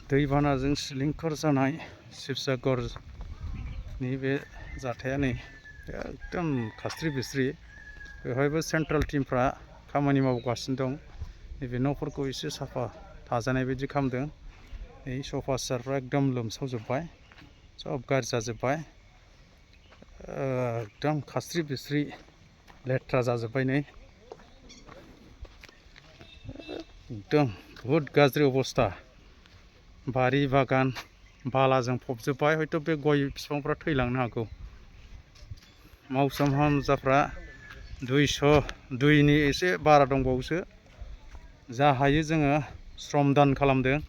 दैबानाजों सिलिंखार जानाय शिबसागरनि बे जाथाया नै एकदम खास्रि बिस्रि। बेवहायबो सेन्ट्रेल टीमफ्रा खामानि मावगासिनो दं। नैबे न'फोरखौ एसे साफा थाजानाय बायदि खालामदों। नै सफा सियारफ्रा एकदम लोमसावजोब्बाय, सब गाज्रि जाजोब्बाय। एकदम खास्रि बिस्रि लेथ्रा जाजोब्बाय नै। एकदम बहुद गाज्रि अबस्था। बारि बागान बालाजों फबजोब्बाय। हयथ' बे गय बिफांफ्रा थैलांनो हागौ। मावसोम हान्जाफ्रा 202नि एसे बारा दंबावोसो। जा हायो जोङो श्रम दान खालामदों।